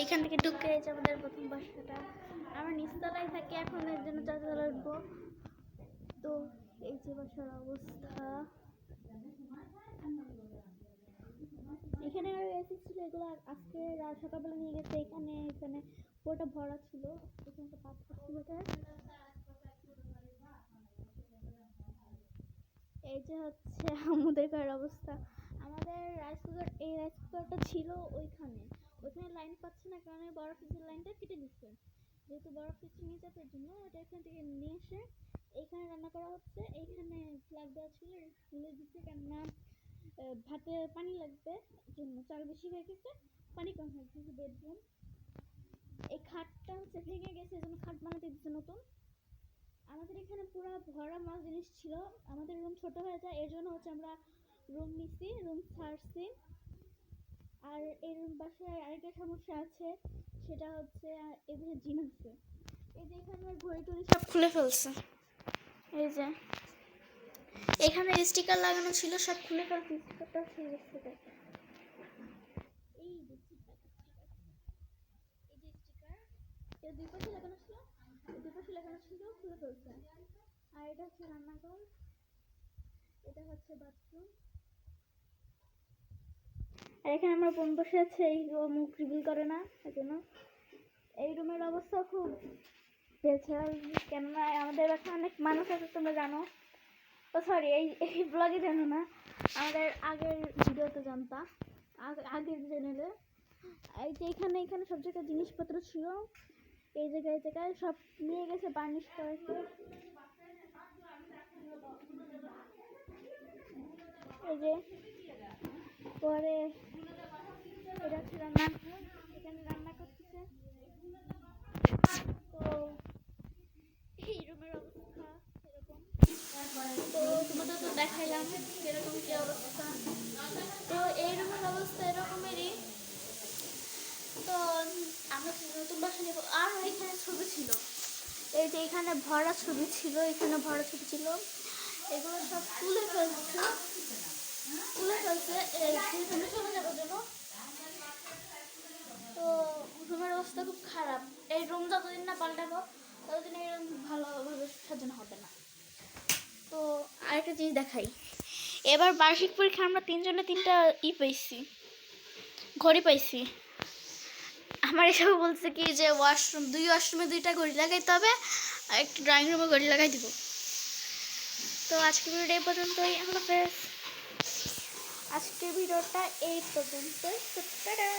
এইখান থেকে ঢুকে এই যে আমাদের প্রথম বাসাটা। আমরা নিচতলায় থাকি, এখন এর জন্য চারতলায় উঠবো। তো এই যে বাসার অবস্থা, এখানে আর এসি ছিল, এগুলো আজকে সকালবেলা নিয়ে গেছে। এখানে এখানে পুরোটা ভরা ছিল, এখানে একটা পাথর ছিল। এই যে হচ্ছে আমাদের ঘরের অবস্থা। আমাদের রাইস কুকার, এই রাইস কুকারটা ছিল ওইখানে, ওইখানে লাইন পাচ্ছে না কারণে বড় ফ্রিজের লাইনটা কেটে দিচ্ছে। যেহেতু বড় ফ্রিজ নিয়ে যাবে এর জন্য এটা এখান থেকে নিয়ে এসে এইখানে রান্না করা হচ্ছে। এইখানে ফ্ল্যাগ দেওয়া ছিল, খুলে দিচ্ছে কেননা ভাতে পানি লাগবে, জন্য চাল বেশি হয়ে গেছে, পানি কম হয়ে গেছে। বেডরুম, এই খাটটা হচ্ছে ভেঙে গেছে, এজন্য খাট বানাতে দিচ্ছে নতুন। আমাদের এখানে পুরো ভরা মাল জিনিস ছিল, আমাদের রুম ছোট হয়ে যায়, এর জন্য হচ্ছে আমরা রুম নিছি, রুম ছাড়ছি। আর এই রুম বাসায় আরেকটা সমস্যা আছে, সেটা হচ্ছে এখানে জিন আছে। এই যে এখানে ঘড়ি টড়ি সব খুলে ফেলছে, এই যে এখানে স্টিকার লাগানো ছিল সব খুলে ফেলছে, স্টিকারটা ছিল এই যে স্টিকার, এই যে স্টিকার এর দুই পাশে লাগানো ছিল, দুই পাশে লাগানো ছিল, খুলে ফেলছে। আর এটা হচ্ছে রান্নাঘর, এটা হচ্ছে বাথরুম। আর এখানে আমার বোন বসে আছে, এই মুখ রিভিল করে না এজন্য। এই রুমের অবস্থা খুব বেচাল, কেননা আমাদের বাসায় অনেক মানুষ আছে, তোমরা জানো। ও সরি, এই ব্লগে জানো না, আমাদের আগের ভিডিওতে জানতা, আগের চ্যানেলে। এই যে এখানে এখানে সব জায়গায় জিনিসপত্র ছিল, এই জায়গায় সব নিয়ে গেছে, বার্নিশ করেছে। এই যে পরে এটা হচ্ছে রান্না, এখানে রান্না করতেছে। তো এই রুমের অবস্থা এরকম। তো তোমাদের তো দেখাইলাম এরকম কি অবস্থা। তো এই রুমের অবস্থা এরকমেরই। তো আমরা নতুন বাসা নেব। আর এখানে ছবি ছিল, এই যে এখানে ভরা ছবি ছিল, এখানে ভরা ছবি ছিল, এগুলো সব তুলে ফেলছে, চলে যাবার জন্য। তো রুমের অবস্থা খুব খারাপ। এই রুম যতদিন না পাল্টাবো ততদিন এই রুম ভালোভাবে সাজানো হবে না। তো আরেকটা জিনিস দেখাই, এবার বার্ষিক পরীক্ষা আমরা তিনজনে তিনটা পাইছি, ঘড়ি পাইছি। আমার এসব বলছে কি যে ওয়াশরুম, ওয়াশরুমে দুইটা ঘড়ি লাগাইতে হবে, আর একটা ড্রয়িং রুমে ঘড়ি লাগাই দিব। তো আজকের ভিডিওটা এই পর্যন্তই, আল্লাহ হাফেজ। আজকের ভিডিওটা এই পর্যন্তই, টাটা।